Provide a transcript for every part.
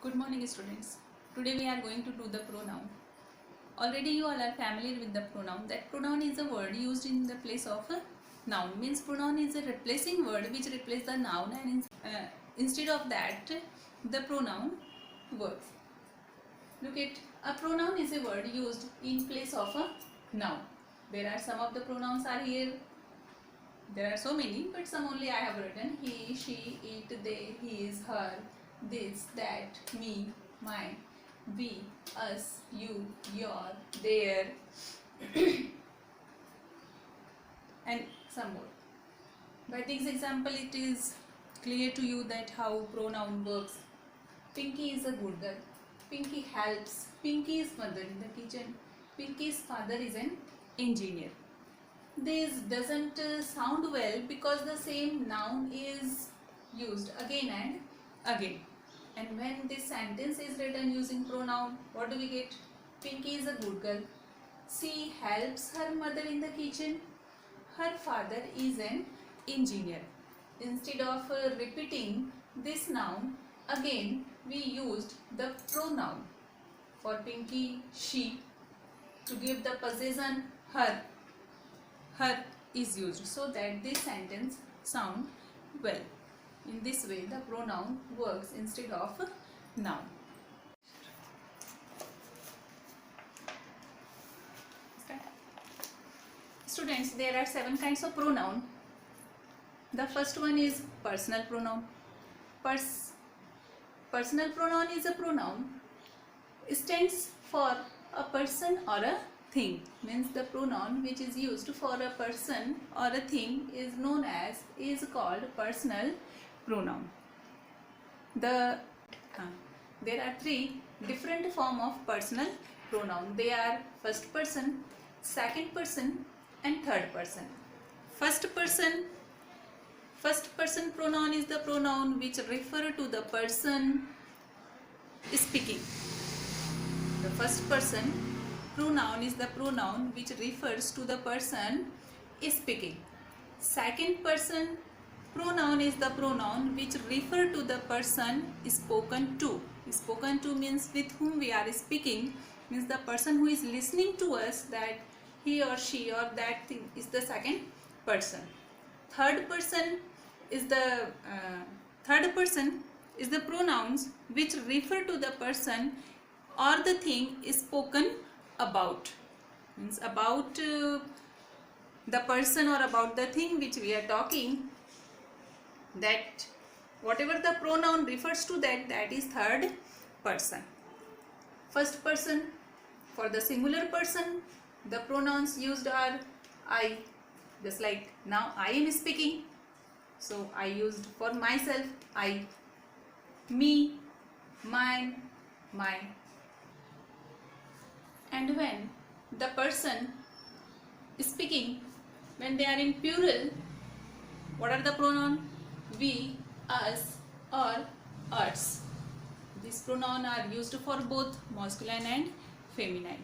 Good morning, students. Today we are going to do the pronoun. Already you all are familiar with the pronoun. That pronoun is a word used in the place of a noun. Means pronoun is a replacing word which replaces the noun, and instead of that the pronoun works. Look at, a pronoun is a word used in place of a noun. There are some of the pronouns are here. There are so many, but some only I have written: he, she, it, they, his, her, this, that, me, mine, we, us, you, your, their, and some more. By this example, it is clear to you that how pronoun works. Pinky is a good girl. Pinky helps. Pinky's mother in the kitchen. Pinky's father is an engineer. This doesn't sound well because the same noun is used again and again. And when this sentence is written using pronoun, what do we get? Pinky is a good girl. She helps her mother in the kitchen. Her father is an engineer. Instead of repeating this noun, again we used the pronoun. For Pinky, she. To give the possession, her. Her is used so that this sentence sound well. In this way the pronoun works instead of noun. Students, there are 7 kinds of pronoun. The first one is personal pronoun. Personal pronoun is a pronoun. It stands for a person or a thing. Means the pronoun which is used for a person or a thing is called personal pronoun. There are 3 different form of personal pronoun. They are first person, second person, and third person. First person pronoun is the pronoun which refer to the person speaking. The first person pronoun is the pronoun which refers to the person speaking. Second person pronoun is the pronoun which refer to the person spoken to. Spoken to means with whom we are speaking, means the person who is listening to us, that he or she or that thing is the second person. Third person is the pronouns which refer to the person or the thing spoken about. Means about the person or about the thing which we are talking, that whatever the pronoun refers to, that is third person. First person, for the singular person, the pronouns used are I. Just like now I am speaking, so I used for myself I, me, mine, mine. And when the person speaking, when they are in plural, what are the pronoun? We, us, or us. These pronouns are used for both masculine and feminine.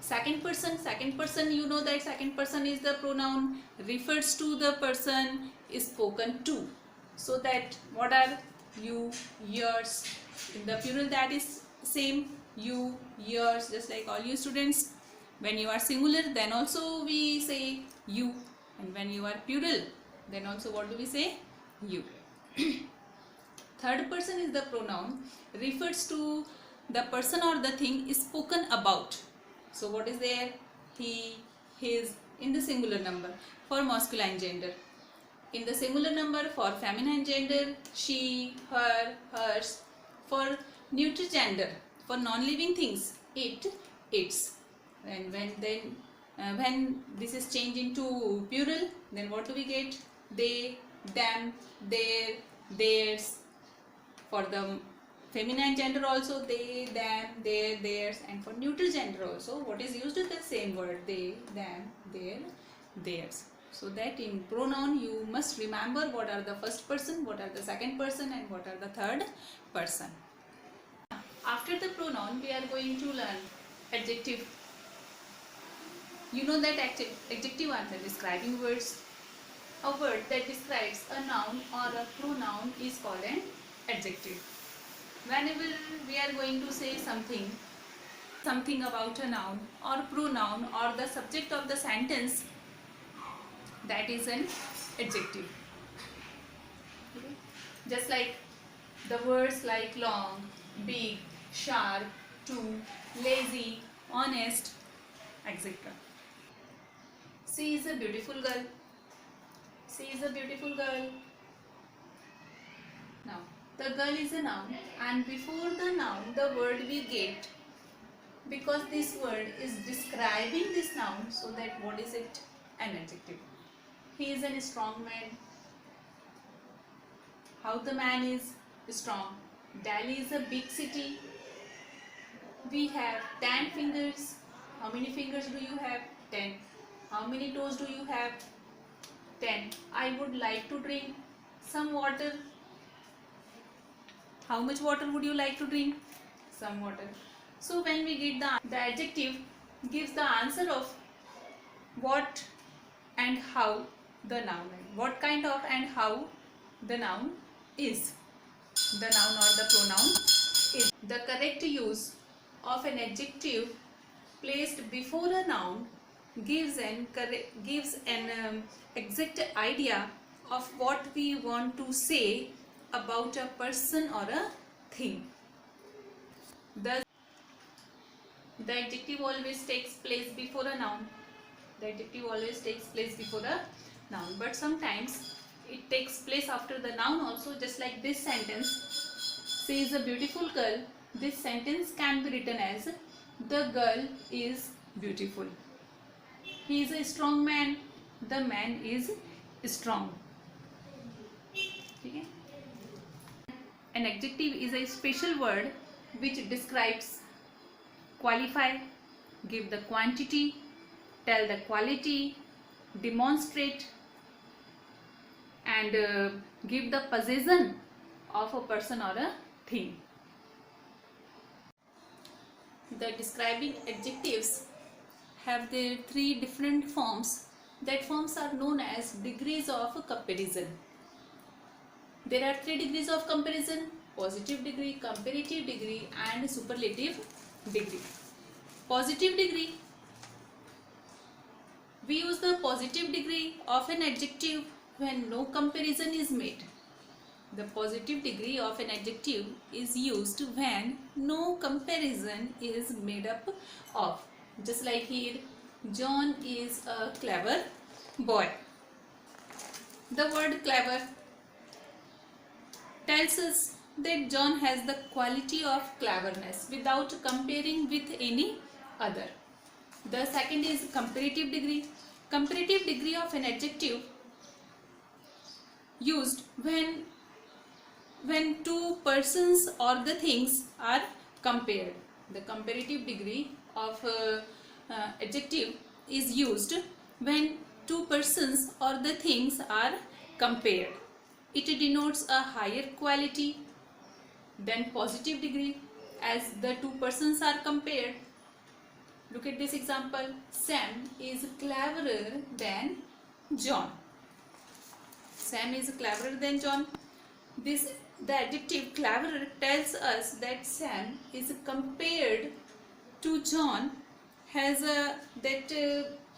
Second person, you know that second person is the pronoun refers to the person spoken to. So that what are you, yours. In the plural that is same, you, yours, just like all you students. When you are singular, then also we say you, and when you are plural, then also what do we say? You. Third person is the pronoun refers to the person or the thing spoken about. So what is there? He, his, in the singular number for masculine gender. In the singular number for feminine gender, she, her, hers. For neutral gender, for non-living things, it, its. And when this is changed into plural, then what do we get? They, them, their, theirs. For the feminine gender also, they, them, their, theirs. And for neutral gender also, what is used is the same word, they, them, their, theirs. So that in pronoun you must remember what are the first person, what are the second person, and what are the third person. After the pronoun, we are going to learn adjective. You know that adjective are the describing words. A word that describes a noun or a pronoun is called an adjective. Whenever we are going to say something about a noun or pronoun or the subject of the sentence, that is an adjective. Okay? Just like the words like long, big, sharp, too, lazy, honest, etc. She is a beautiful girl. She is a beautiful girl. Now, the girl is a noun, and before the noun, the word we get, because this word is describing this noun, so that what is it? An adjective. He is a strong man. How the man is strong? Delhi is a big city. We have 10 fingers. How many fingers do you have? 10. How many toes do you have? 10. I would like to drink some water. How much water would you like to drink? Some water. So when we get the adjective gives the answer of what and how the noun is. What kind of and how the noun is. The noun or the pronoun is. The correct use of an adjective placed before a noun gives an exact idea of what we want to say about a person or a thing. Thus, the adjective always takes place before a noun. The adjective always takes place before a noun, but sometimes it takes place after the noun also, just like this sentence. She is a beautiful girl. This sentence can be written as the girl is beautiful. He is a strong man. The man is strong. Okay? An adjective is a special word which describes, qualify, give the quantity, tell the quality, demonstrate, and give the possession of a person or a thing. The describing adjectives have their three different forms. That forms are known as degrees of comparison. There are 3 degrees of comparison: positive degree, comparative degree, and superlative degree. Positive degree. We use the positive degree of an adjective when no comparison is made. The positive degree of an adjective is used when no comparison is made up of. Just like here, John is a clever boy. The word clever tells us that John has the quality of cleverness without comparing with any other. The second is comparative degree. Comparative degree of an adjective used when two persons or the things are compared. The comparative degree of adjective is used when two persons or the things are compared. It denotes a higher quality than positive degree as the two persons are compared. Look at this example. Sam is cleverer than John. Sam is cleverer than John. The adjective cleverer tells us that Sam is compared to John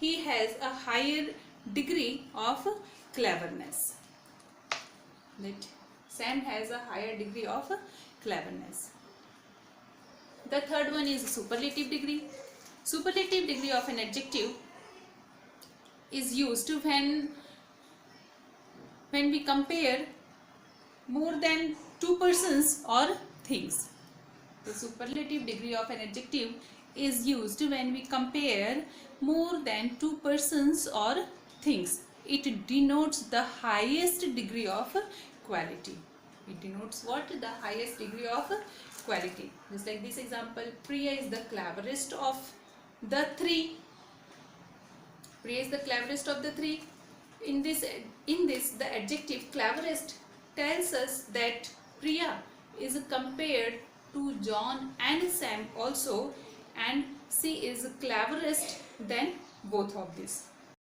he has a higher degree of cleverness. That Sam has a higher degree of cleverness. The third one is superlative degree. Superlative degree of an adjective is used when we compare more than two persons or things. The superlative degree of an adjective is used when we compare more than two persons or things. It denotes the highest degree of quality. It denotes what? The highest degree of quality. Just like this example, Priya is the cleverest of the three. Priya is the cleverest of the three. In this, the adjective cleverest tells us that Priya is compared to John and Sam also, and she is cleverest than both of these.